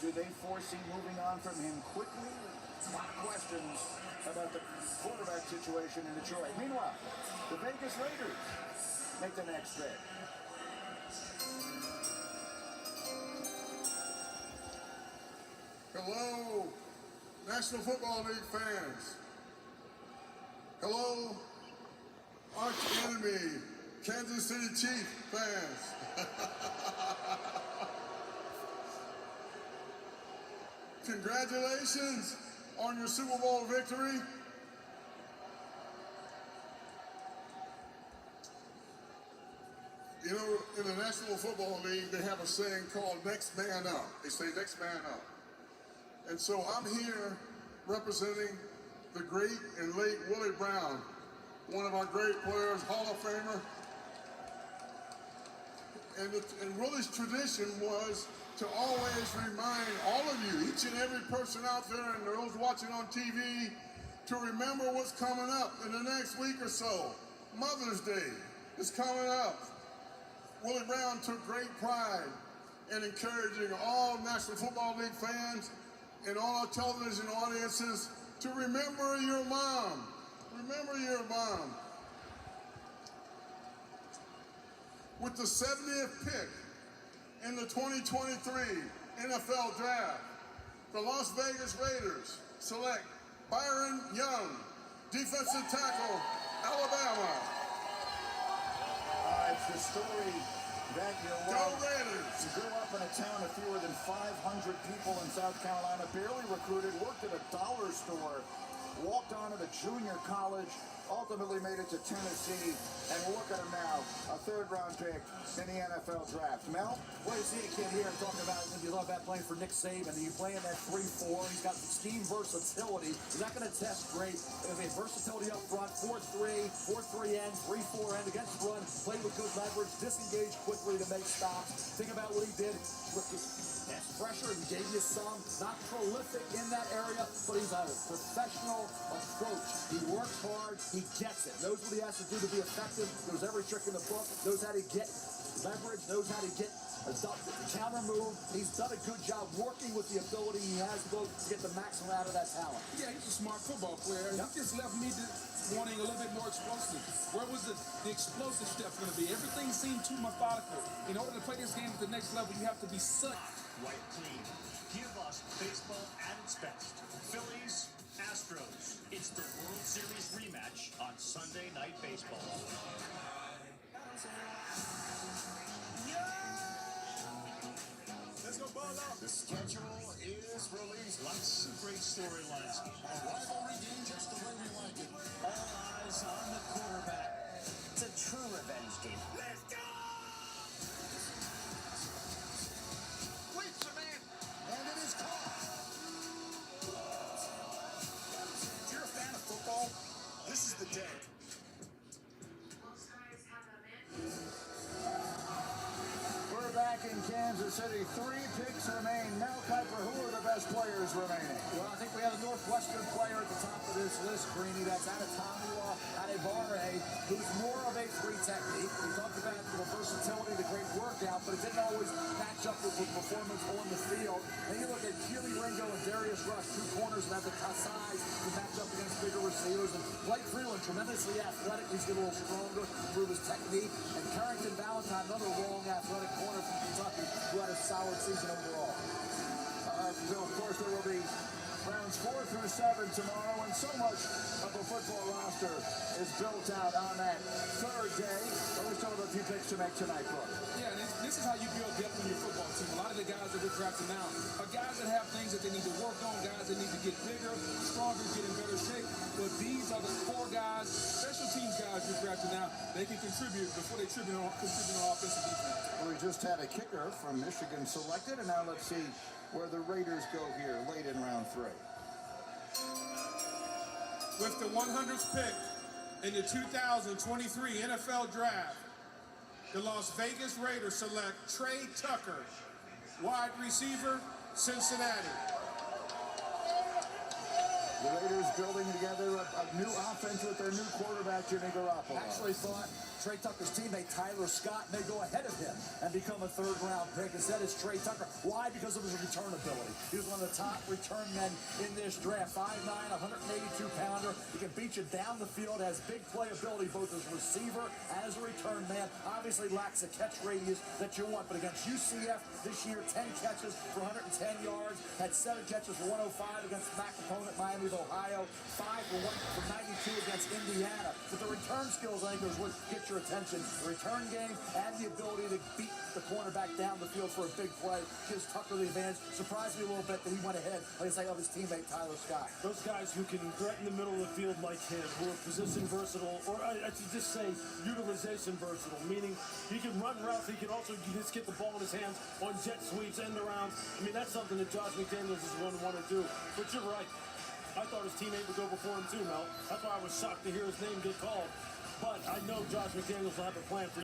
do they foresee moving on from him quickly? A lot of questions about the quarterback situation in Detroit. Meanwhile, the Vegas Raiders make the next pick. Hello, National Football League fans. Hello, arch enemy, Kansas City Chiefs fans. Congratulations on your Super Bowl victory. You know, in the National Football League, they have a saying called next man up. They say next man up. And so I'm here representing the great and late Willie Brown, one of our great players, Hall of Famer. And Willie's tradition was to always remind all of you, each and every person out there and those watching on TV, to remember what's coming up in the next week or so. Mother's Day is coming up. Willie Brown took great pride in encouraging all National Football League fans and all our television audiences to remember your mom. Remember your mom. With the 70th pick in the 2023 NFL Draft, the Las Vegas Raiders select Byron Young, defensive tackle, Alabama. It's the story that you love. Go Raiders! He grew up in a town of fewer than 500 people in South Carolina, barely recruited, worked at a dollar store, walked on to junior college, ultimately made it to Tennessee, and look at him now, a third-round pick in the NFL Draft. Mel? Well, you see a kid here talking about you love that playing for Nick Saban. You playing that 3-4. He's got scheme versatility. He's not going to test great. I mean, versatility up front, 4-3, 4-3 end, 3-4 end against run. Play with good leverage, disengage quickly to make stops. Think about what he did with pass pressure. He gave you some. Not prolific in that area, but he's a professional approach. He works hard. He gets it. Knows what he has to do to be effective. Knows every trick in the book. Knows how to get leverage. Knows how to get a counter move. He's done a good job working with the ability he has to get the maximum out of that talent. Yeah, he's a smart football player. Yep. He just left me wanting a little bit more explosive. Where was the explosive step going to be? Everything seemed too methodical. In order to play this game at the next level, you have to be such. White clean. Give us baseball at its best. Phillies, Astros. It's the World Series rematch on Sunday Night Baseball. Let's go ball out. The schedule is released. Lots of great storylines. A rivalry game just the way we like it. All eyes on the quarterback. It's a true revenge game. Let's go! And it is caught. If you're a fan of football, this is the day. We're back in Kansas City. 3 picks remain. Mel Kiper, who are the best players remaining? Well, I think we have a Northwestern player at the top of this list, Greeny. That's Adetomiwa Adebare, who's more of a free technique. We talked about the versatility, the great workout, but it didn't always match up with performance on the field. And you look at Keely Ringo and Darius Rush, 2 corners that have the size to match up against bigger receivers. And Blake Freeland, tremendously athletic. He's getting a little stronger through his technique. And Carrington Valentine, another long athletic corner from Kentucky, who had a solid season overall. So, of course, there will be rounds 4 through 7 tomorrow, and so much of the football roster is built out on that third day. But we still have a few picks to make tonight, Brooke. Yeah, and this is how you build depth in your football team. A lot of the guys that we're drafting now are guys that have things that they need to work on, guys that need to get bigger, stronger, get in better shape. But these are the core guys, special teams guys we're drafting now. They can contribute before they contribute on offensive defense. We just had a kicker from Michigan selected, and now let's see where the Raiders go here late in round 3. With the 100th pick in the 2023 NFL Draft, the Las Vegas Raiders select Tre Tucker, wide receiver, Cincinnati. The Raiders building together a new offense with their new quarterback, Jimmy Garoppolo. Actually thought Tre Tucker's teammate Tyler Scott may go ahead of him and become a third-round pick. Instead, it's Tre Tucker. Why? Because of his return ability. He was one of the top return men in this draft. 5'9", 182-pounder. He can beat you down the field, has big playability both as a receiver and as a return man. Obviously lacks the catch radius that you want, but against UCF this year, 10 catches for 110 yards, had 7 catches for 105 against MAC opponent Miami of Ohio, 5 for 92 against Indiana. But the return skills, I think, is what gets your attention. The return game and the ability to beat the cornerback down the field for a big play gives Tucker the advantage. Surprised me a little bit that he went ahead, like I say, of his teammate Tyler Scott. Those guys who can threaten the middle of the field like him, who are position versatile, or I should just say utilization versatile, meaning he can run routes, he can also just get the ball in his hands on jet sweeps, end arounds. I mean, that's something that Josh McDaniels is going to want to do. But you're right. I thought his teammate would go before him too, Mel. That's why I was shocked to hear his name get called. But I know Josh McDaniels will have a plan for